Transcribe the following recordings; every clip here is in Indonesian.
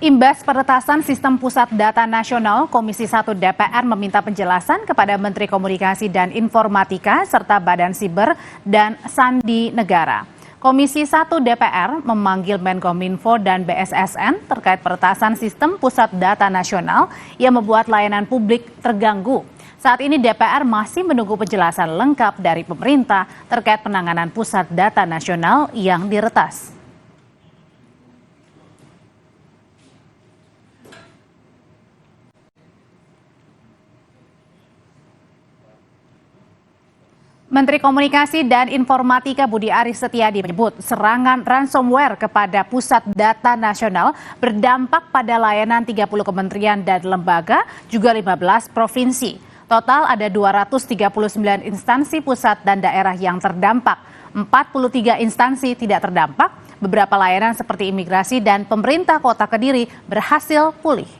Imbas peretasan sistem pusat data nasional, Komisi 1 DPR meminta penjelasan kepada Menteri Komunikasi dan Informatika serta Badan Siber dan Sandi Negara. Komisi 1 DPR memanggil Menkominfo dan BSSN terkait peretasan sistem pusat data nasional yang membuat layanan publik terganggu. Saat ini DPR masih menunggu penjelasan lengkap dari pemerintah terkait penanganan pusat data nasional yang diretas. Menteri Komunikasi dan Informatika Budi Aris Setiadi menyebut serangan ransomware kepada Pusat Data Nasional berdampak pada layanan 30 kementerian dan lembaga, juga 15 provinsi. Total ada 239 instansi pusat dan daerah yang terdampak, 43 instansi tidak terdampak, beberapa layanan seperti imigrasi dan pemerintah Kota Kediri berhasil pulih.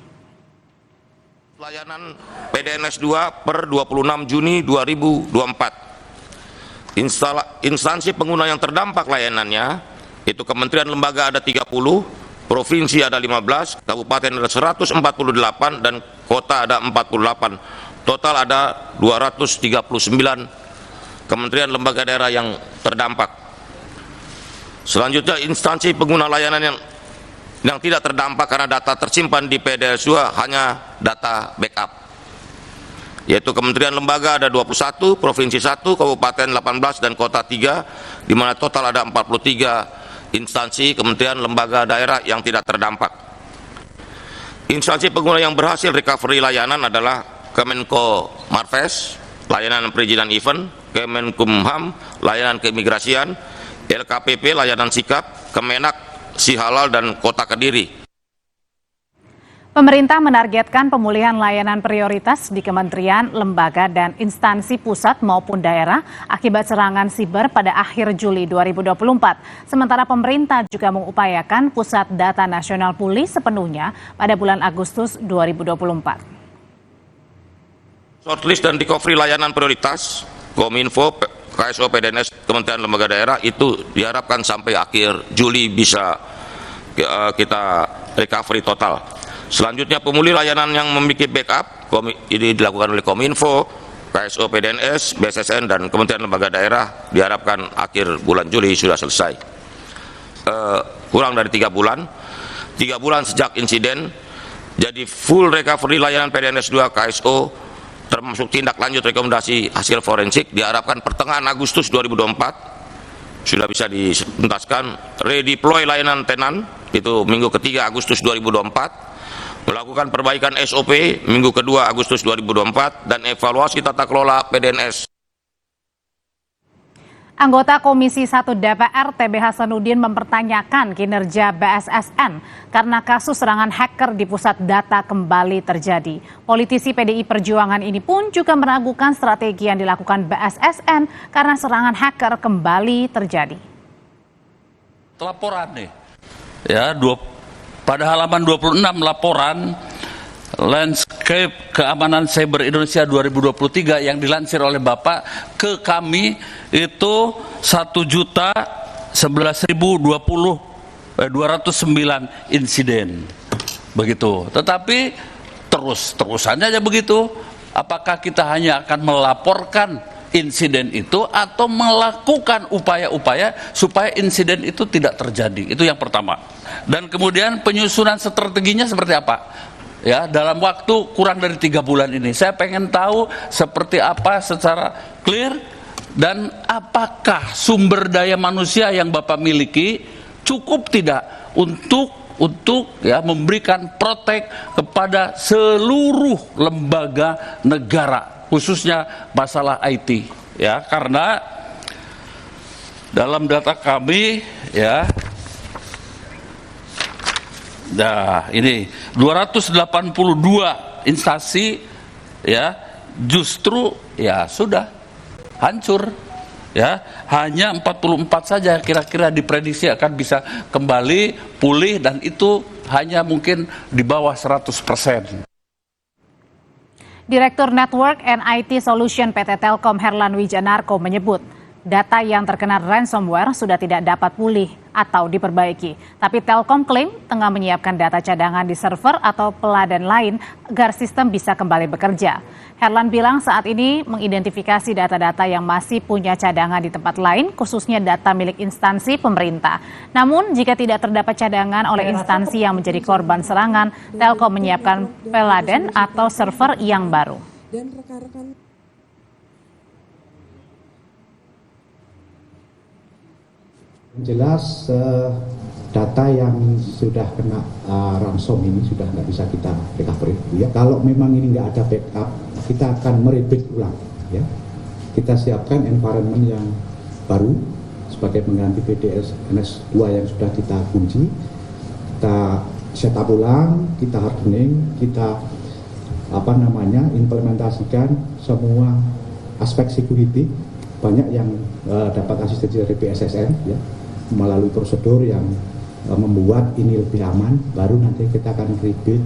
Layanan PDNS 2 per 26 Juni 2024. Instansi pengguna yang terdampak layanannya itu kementerian lembaga ada 30, provinsi ada 15, kabupaten ada 148 dan kota ada 48. Total ada 239 kementerian lembaga daerah yang terdampak. Selanjutnya instansi pengguna layanan yang tidak terdampak karena data tersimpan di PDNS 2 hanya data backup, yaitu kementerian lembaga ada 21, provinsi 1, kabupaten 18, dan kota 3, di mana total ada 43 instansi kementerian lembaga daerah yang tidak terdampak. Instansi pengguna yang berhasil recovery layanan adalah Kemenko Marves, layanan perizinan event, Kemenkumham, layanan keimigrasian, LKPP, layanan sikap, Kemenak, Sihalal, dan Kota Kediri. Pemerintah menargetkan pemulihan layanan prioritas di kementerian, lembaga, dan instansi pusat maupun daerah akibat serangan siber pada akhir Juli 2024. Sementara pemerintah juga mengupayakan pusat data nasional pulih sepenuhnya pada bulan Agustus 2024. Shortlist dan recovery layanan prioritas, Kominfo, KSO, PDNS, Kementerian Lembaga Daerah itu diharapkan sampai akhir Juli bisa kita recovery total. Selanjutnya pemulih layanan yang memiliki backup ini dilakukan oleh Kominfo, KSO, PDNS, BSSN, dan Kementerian Lembaga Daerah diharapkan akhir bulan Juli sudah selesai. Kurang dari 3 bulan sejak insiden, jadi full recovery layanan PDNS 2 KSO termasuk tindak lanjut rekomendasi hasil forensik diharapkan pertengahan Agustus 2024 sudah bisa dituntaskan. Redeploy layanan tenan itu minggu ketiga Agustus 2024. Melakukan perbaikan SOP minggu kedua Agustus 2024 dan evaluasi tata kelola PDNS. Anggota Komisi 1 DPR TB Hasanuddin mempertanyakan kinerja BSSN karena kasus serangan hacker di pusat data kembali terjadi. Politisi PDI Perjuangan ini pun juga meragukan strategi yang dilakukan BSSN karena serangan hacker kembali terjadi. Laporan nih, ya, pada halaman 26 laporan Landscape Keamanan Cyber Indonesia 2023 yang dilansir oleh Bapak ke kami itu 1.011.029 insiden. Begitu. Tetapi terusannya aja begitu. Apakah kita hanya akan melaporkan insiden itu atau melakukan upaya-upaya supaya insiden itu tidak terjadi? Itu yang pertama. Dan kemudian penyusunan strateginya seperti apa? Ya, dalam waktu kurang dari 3 bulan ini saya pengen tahu seperti apa secara clear, dan apakah sumber daya manusia yang Bapak miliki cukup tidak untuk ya memberikan protek kepada seluruh lembaga negara, khususnya masalah IT, ya, karena dalam data kami, ya, nah ini 282 instansi, ya, justru ya sudah hancur, ya, hanya 44 saja kira-kira diprediksi akan bisa kembali pulih, dan itu hanya mungkin di bawah 100%. Direktur Network and IT Solution PT Telkom Herlan Wijanarko menyebut data yang terkena ransomware sudah tidak dapat pulih atau diperbaiki. Tapi Telkom klaim tengah menyiapkan data cadangan di server atau peladan lain agar sistem bisa kembali bekerja. Herlan bilang saat ini mengidentifikasi data-data yang masih punya cadangan di tempat lain, khususnya data milik instansi pemerintah. Namun jika tidak terdapat cadangan oleh instansi yang menjadi korban serangan, Telkom menyiapkan peladan atau server yang baru. Dan rekan-rekan jelas data yang sudah kena ransom ini sudah nggak bisa kita recovery. Ya, kalau memang ini nggak ada backup, kita akan merebuild ulang. Ya, kita siapkan environment yang baru sebagai pengganti PDNS 2 yang sudah kita kunci. Kita setup ulang, kita hardening, kita implementasikan semua aspek security. Banyak yang dapat asistensi dari BSSN ya, melalui prosedur yang membuat ini lebih aman, baru nanti kita akan rebuild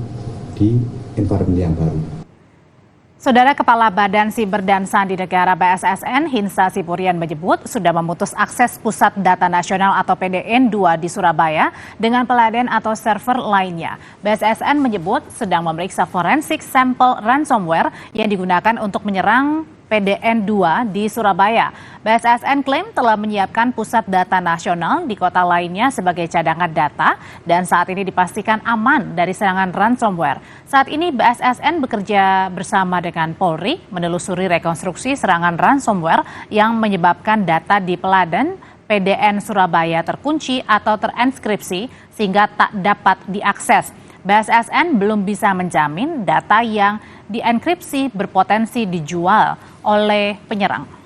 di environment yang baru. Saudara Kepala Badan Siber dan Sandi Negara BSSN, Hinsa Sipurian menyebut sudah memutus akses Pusat Data Nasional atau PDN 2 di Surabaya dengan peladen atau server lainnya. BSSN menyebut sedang memeriksa forensik sampel ransomware yang digunakan untuk menyerang PDN 2 di Surabaya. BSSN klaim telah menyiapkan pusat data nasional di kota lainnya sebagai cadangan data dan saat ini dipastikan aman dari serangan ransomware. Saat ini BSSN bekerja bersama dengan Polri menelusuri rekonstruksi serangan ransomware yang menyebabkan data di peladan PDN Surabaya terkunci atau terenskripsi sehingga tak dapat diakses. BSSN belum bisa menjamin data yang dienkripsi berpotensi dijual oleh penyerang.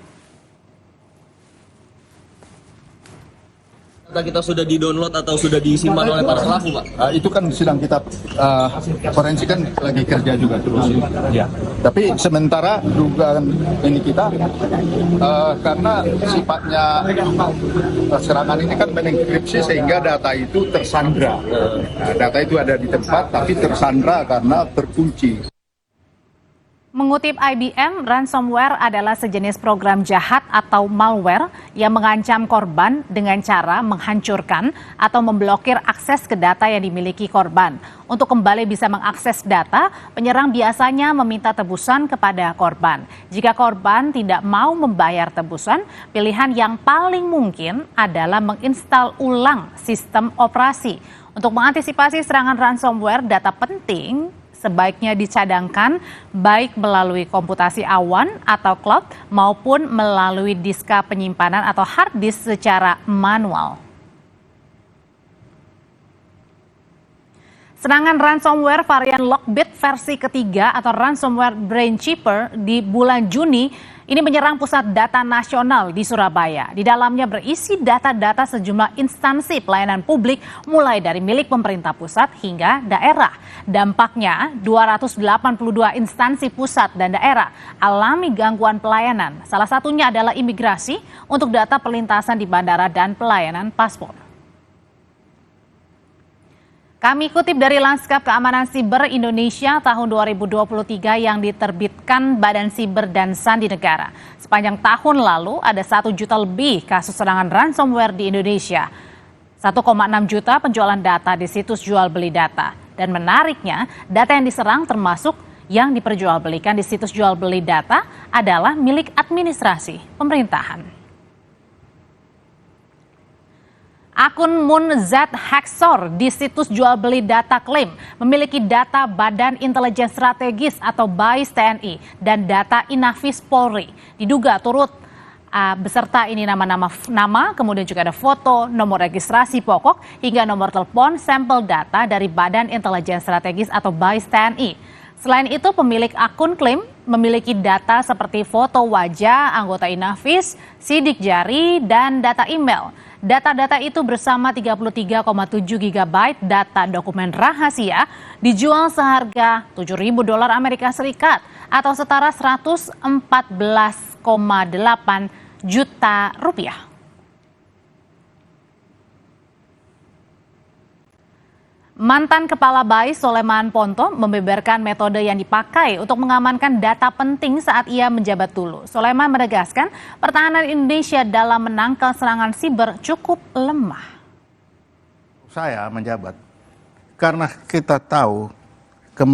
Data kita sudah di-download atau sudah disimpan oleh para pelaku, Pak? Itu kan sedang kita forensik kan lagi kerja juga terus. Ya. Tapi sementara dugaan ini kita karena sifatnya serangan ini kan menenkripsi sehingga data itu tersandra. Nah, data itu ada di tempat tapi tersandra karena terkunci. Mengutip IBM, ransomware adalah sejenis program jahat atau malware yang mengancam korban dengan cara menghancurkan atau memblokir akses ke data yang dimiliki korban. Untuk kembali bisa mengakses data, penyerang biasanya meminta tebusan kepada korban. Jika korban tidak mau membayar tebusan, pilihan yang paling mungkin adalah menginstal ulang sistem operasi. Untuk mengantisipasi serangan ransomware, data penting sebaiknya dicadangkan baik melalui komputasi awan atau cloud maupun melalui diska penyimpanan atau hard disk secara manual. Serangan ransomware varian Lockbit versi ketiga atau ransomware Brainchipper di bulan Juni ini menyerang pusat data nasional di Surabaya. Di dalamnya berisi data-data sejumlah instansi pelayanan publik mulai dari milik pemerintah pusat hingga daerah. Dampaknya 282 instansi pusat dan daerah alami gangguan pelayanan. Salah satunya adalah imigrasi untuk data perlintasan di bandara dan pelayanan paspor. Kami kutip dari Lanskap Keamanan Siber Indonesia tahun 2023 yang diterbitkan Badan Siber dan Sandi Negara. Sepanjang tahun lalu ada 1 juta lebih kasus serangan ransomware di Indonesia. 1,6 juta penjualan data di situs jual beli data. Dan menariknya, data yang diserang termasuk yang diperjualbelikan di situs jual beli data adalah milik administrasi pemerintahan. Akun Moonz Hacksaw di situs jual beli data klaim memiliki data Badan Intelijen Strategis atau BAIS TNI dan data Inafis Polri. Diduga turut beserta ini nama, kemudian juga ada foto, nomor registrasi pokok hingga nomor telepon sampel data dari Badan Intelijen Strategis atau BAIS TNI. Selain itu, pemilik akun klaim memiliki data seperti foto wajah anggota Inafis, sidik jari, dan data email. Data-data itu bersama 33,7 GB data dokumen rahasia dijual seharga $7.000 Amerika Serikat atau setara 114,8 juta rupiah. Mantan Kepala BAIS Soleman Ponto membeberkan metode yang dipakai untuk mengamankan data penting saat ia menjabat dulu. Soleman menegaskan pertahanan Indonesia dalam menangkal serangan siber cukup lemah. Saya menjabat karena kita tahu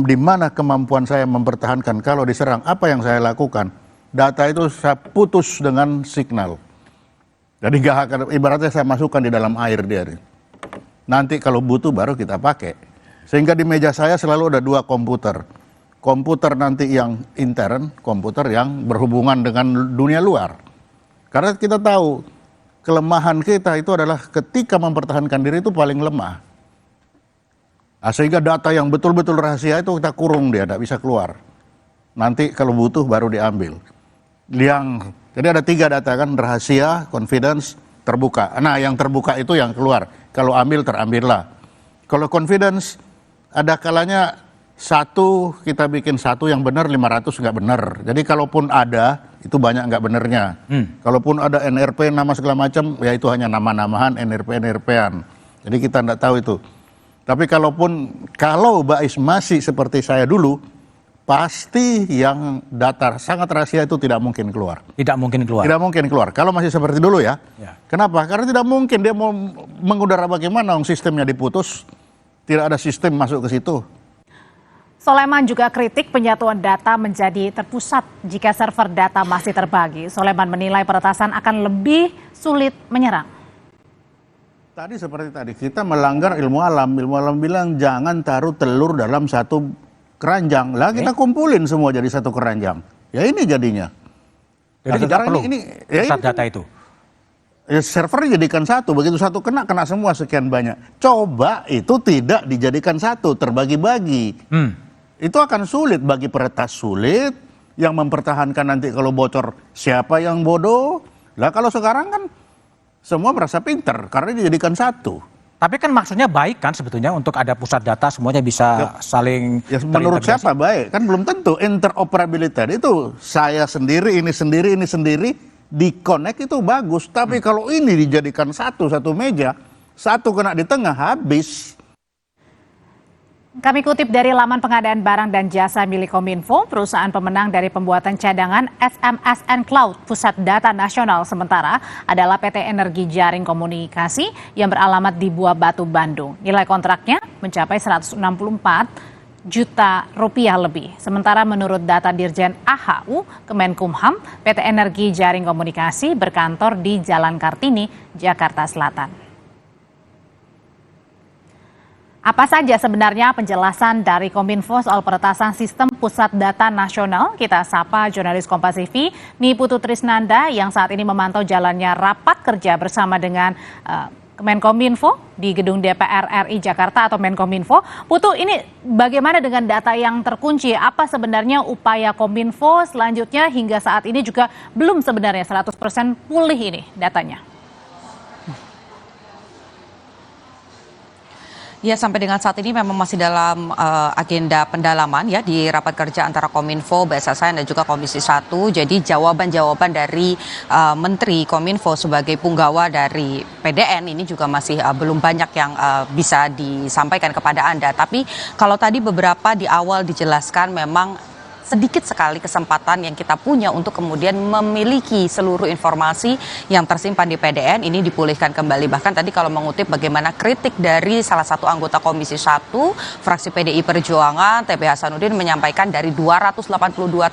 di mana kemampuan saya mempertahankan. Kalau diserang, apa yang saya lakukan? Data itu saya putus dengan signal. Jadi nggak akan, ibaratnya saya masukkan di dalam air dia. Nanti kalau butuh baru kita pakai. Sehingga di meja saya selalu ada 2 komputer. Komputer nanti yang intern, komputer yang berhubungan dengan dunia luar. Karena kita tahu kelemahan kita itu adalah ketika mempertahankan diri itu paling lemah. Nah, sehingga data yang betul-betul rahasia itu kita kurung dia, tidak bisa keluar. Nanti kalau butuh baru diambil. Jadi ada 3 data kan, rahasia, confidence, terbuka. Nah, yang terbuka itu yang keluar. Kalau ambil, terambillah. Kalau confidence, ada kalanya kita bikin satu yang benar, 500 nggak benar. Jadi kalaupun ada, itu banyak nggak benernya. Kalaupun ada NRP, nama segala macam, ya itu hanya nama-namahan, NRP-an. Jadi kita nggak tahu itu. Tapi kalau BAIS masih seperti saya dulu, pasti yang data sangat rahasia itu tidak mungkin keluar. Tidak mungkin keluar. Tidak mungkin keluar. Kalau masih seperti dulu ya. Kenapa? Karena tidak mungkin dia mau mengudara bagaimana, sistemnya diputus, tidak ada sistem masuk ke situ. Soleman juga kritik penyatuan data menjadi terpusat jika server data masih terbagi. Soleman menilai peretasan akan lebih sulit menyerang. Tadi seperti tadi, kita melanggar ilmu alam. Ilmu alam bilang jangan taruh telur dalam satu keranjang. Lah kita kumpulin semua jadi satu keranjang. Ya ini jadinya. Jadi tidak perlu pusat data itu. Ya, server dijadikan satu, begitu satu kena semua sekian banyak. Coba itu tidak dijadikan satu, terbagi-bagi. Itu akan sulit bagi peretas, sulit. Yang mempertahankan nanti kalau bocor siapa yang bodoh. Lah kalau sekarang kan semua merasa pinter karena dijadikan satu. Tapi kan maksudnya baik kan sebetulnya untuk ada pusat data semuanya bisa saling menurut siapa baik? Kan belum tentu. Interoperabilitas itu saya sendiri, ini sendiri, di-connect itu bagus. Tapi kalau ini dijadikan satu meja, satu kena di tengah, habis. Kami kutip dari laman pengadaan barang dan jasa milik Kominfo, perusahaan pemenang dari pembuatan cadangan SMSN Cloud Pusat Data Nasional sementara adalah PT Energi Jaring Komunikasi yang beralamat di Buah Batu, Bandung. Nilai kontraknya mencapai 164 juta rupiah lebih. Sementara menurut data Dirjen AHU Kemenkumham, PT Energi Jaring Komunikasi berkantor di Jalan Kartini, Jakarta Selatan. Apa saja sebenarnya penjelasan dari Kominfo soal peretasan sistem pusat data nasional? Kita sapa jurnalis Kompas TV, Niputu Trisnanda yang saat ini memantau jalannya rapat kerja bersama dengan Kemenkominfo di gedung DPR RI Jakarta atau Menkominfo. Putu, ini bagaimana dengan data yang terkunci? Apa sebenarnya upaya Kominfo selanjutnya hingga saat ini juga belum sebenarnya 100% pulih ini datanya? Ya, sampai dengan saat ini memang masih dalam agenda pendalaman ya di rapat kerja antara Kominfo, BSSN dan juga Komisi 1. Jadi jawaban-jawaban dari Menteri Kominfo sebagai punggawa dari PDN ini juga masih belum banyak yang bisa disampaikan kepada Anda. Tapi kalau tadi beberapa di awal dijelaskan memang sedikit sekali kesempatan yang kita punya untuk kemudian memiliki seluruh informasi yang tersimpan di PDN ini dipulihkan kembali. Bahkan tadi kalau mengutip bagaimana kritik dari salah satu anggota Komisi 1 fraksi PDI Perjuangan, TB Hasanuddin menyampaikan dari 282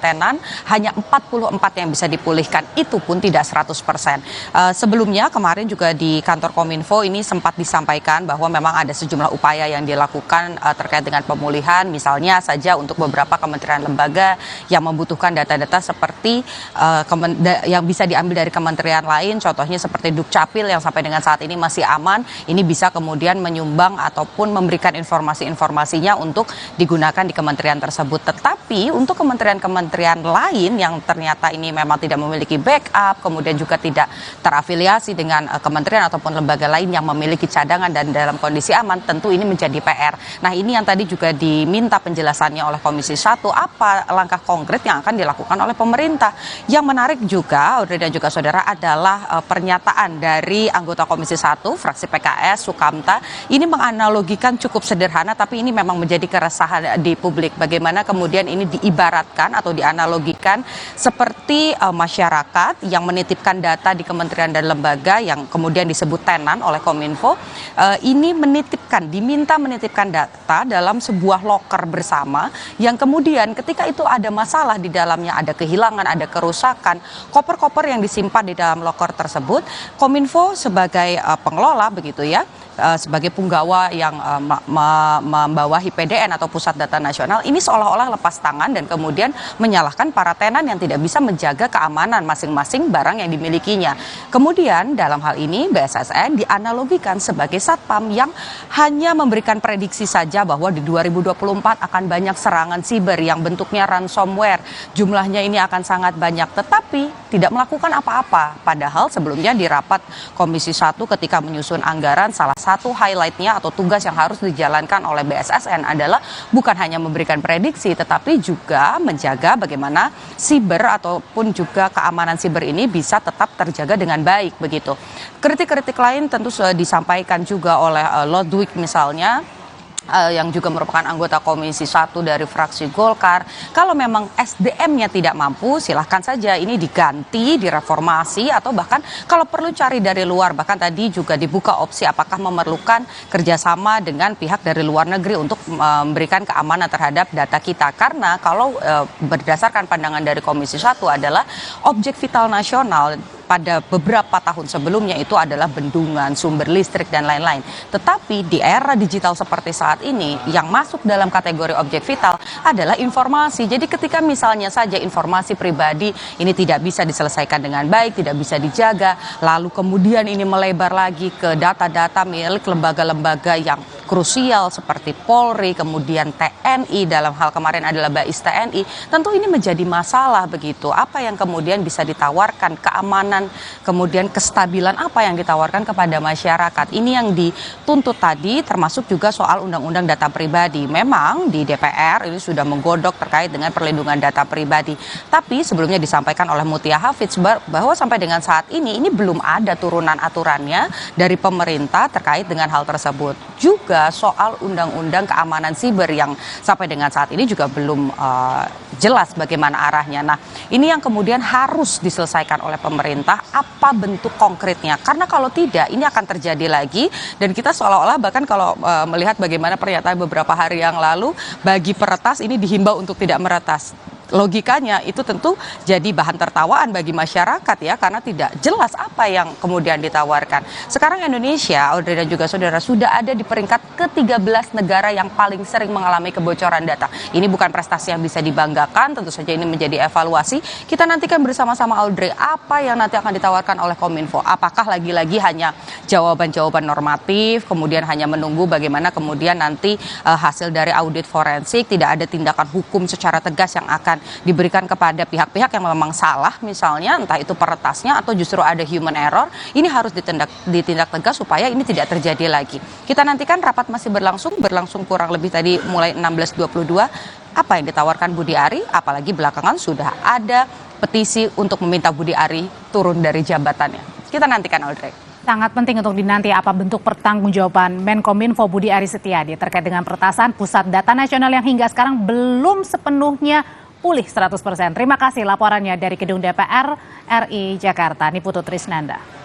tenan hanya 44 yang bisa dipulihkan, itu pun tidak 100%. Sebelumnya kemarin juga di kantor Kominfo ini sempat disampaikan bahwa memang ada sejumlah upaya yang dilakukan terkait dengan pemulihan, misalnya saja untuk beberapa kementerian lembaga yang membutuhkan data-data seperti yang bisa diambil dari kementerian lain, contohnya seperti Dukcapil yang sampai dengan saat ini masih aman, ini bisa kemudian menyumbang ataupun memberikan informasi-informasinya untuk digunakan di kementerian tersebut. Tetapi untuk kementerian-kementerian lain yang ternyata ini memang tidak memiliki backup, kemudian juga tidak terafiliasi dengan kementerian ataupun lembaga lain yang memiliki cadangan dan dalam kondisi aman, tentu ini menjadi PR. Nah, ini yang tadi juga diminta penjelasannya oleh Komisi 1, apa langkah konkret yang akan dilakukan oleh pemerintah. Yang menarik juga, Audrey dan juga saudara, adalah pernyataan dari anggota Komisi 1 fraksi PKS Sukamta. Ini menganalogikan cukup sederhana, tapi ini memang menjadi keresahan di publik. Bagaimana kemudian ini diibaratkan atau dianalogikan seperti masyarakat yang menitipkan data di kementerian dan lembaga yang kemudian disebut tenan oleh Kominfo. Ini diminta menitipkan data dalam sebuah loker bersama yang kemudian ketika itu ada masalah di dalamnya, ada kehilangan, ada kerusakan, koper-koper yang disimpan di dalam loker tersebut, Kominfo sebagai pengelola begitu ya, sebagai punggawa yang membawahi PDN atau Pusat Data Nasional, ini seolah-olah lepas tangan dan kemudian menyalahkan para tenan yang tidak bisa menjaga keamanan masing-masing barang yang dimilikinya. Kemudian dalam hal ini BSSN dianalogikan sebagai satpam yang hanya memberikan prediksi saja bahwa di 2024 akan banyak serangan siber yang bentuknya ransomware. Jumlahnya ini akan sangat banyak, tetapi tidak melakukan apa-apa. Padahal sebelumnya di rapat Komisi 1 ketika menyusun anggaran, salah satu highlight-nya atau tugas yang harus dijalankan oleh BSSN adalah bukan hanya memberikan prediksi, tetapi juga menjaga bagaimana siber ataupun juga keamanan siber ini bisa tetap terjaga dengan baik begitu. Kritik-kritik lain tentu sudah disampaikan juga oleh Ludwig misalnya, yang juga merupakan anggota Komisi 1 dari fraksi Golkar. Kalau memang SDM-nya tidak mampu, silahkan saja ini diganti, direformasi, atau bahkan kalau perlu cari dari luar. Bahkan tadi juga dibuka opsi apakah memerlukan kerjasama dengan pihak dari luar negeri untuk memberikan keamanan terhadap data kita. Karena kalau berdasarkan pandangan dari Komisi 1 adalah objek vital nasional pada beberapa tahun sebelumnya itu adalah bendungan, sumber listrik, dan lain-lain. Tetapi di era digital seperti saat ini, yang masuk dalam kategori objek vital adalah informasi. Jadi ketika misalnya saja informasi pribadi ini tidak bisa diselesaikan dengan baik, tidak bisa dijaga, lalu kemudian ini melebar lagi ke data-data milik lembaga-lembaga yang krusial seperti Polri, kemudian TNI, dalam hal kemarin adalah BAIS TNI, tentu ini menjadi masalah begitu. Apa yang kemudian bisa ditawarkan, keamanan, kemudian kestabilan apa yang ditawarkan kepada masyarakat. Ini yang dituntut tadi, termasuk juga soal undang-undang data pribadi. Memang di DPR ini sudah menggodok terkait dengan perlindungan data pribadi. Tapi sebelumnya disampaikan oleh Mutia Hafidz bahwa sampai dengan saat ini belum ada turunan aturannya dari pemerintah terkait dengan hal tersebut. Juga soal undang-undang keamanan siber yang sampai dengan saat ini juga belum jelas bagaimana arahnya. Nah, ini yang kemudian harus diselesaikan oleh pemerintah, apa bentuk konkretnya. Karena kalau tidak, ini akan terjadi lagi dan kita seolah-olah bahkan kalau melihat bagaimana pernyataan beberapa hari yang lalu, bagi peretas ini dihimbau untuk tidak meretas. Logikanya itu tentu jadi bahan tertawaan bagi masyarakat ya, karena tidak jelas apa yang kemudian ditawarkan. Sekarang Indonesia, Audrey dan juga saudara, sudah ada di peringkat ke-13 negara yang paling sering mengalami kebocoran data. Ini bukan prestasi yang bisa dibanggakan, tentu saja ini menjadi evaluasi. Kita nantikan bersama-sama Audrey apa yang nanti akan ditawarkan oleh Kominfo. Apakah lagi-lagi hanya jawaban-jawaban normatif, kemudian hanya menunggu bagaimana kemudian nanti hasil dari audit forensik, tidak ada tindakan hukum secara tegas yang akan diberikan kepada pihak-pihak yang memang salah misalnya, entah itu peretasnya atau justru ada human error. Ini harus ditindak tegas supaya ini tidak terjadi lagi. Kita nantikan, rapat masih berlangsung kurang lebih tadi mulai 16.22. Apa yang ditawarkan Budi Ari, apalagi belakangan sudah ada petisi untuk meminta Budi Ari turun dari jabatannya. Kita nantikan, Audrey. Sangat penting untuk dinanti apa bentuk pertanggungjawaban Menkominfo Budi Ari Setiadi terkait dengan peretasan Pusat Data Nasional yang hingga sekarang belum sepenuhnya pulih 100%. Terima kasih laporannya dari Gedung DPR RI Jakarta. Niputu Trisnanda.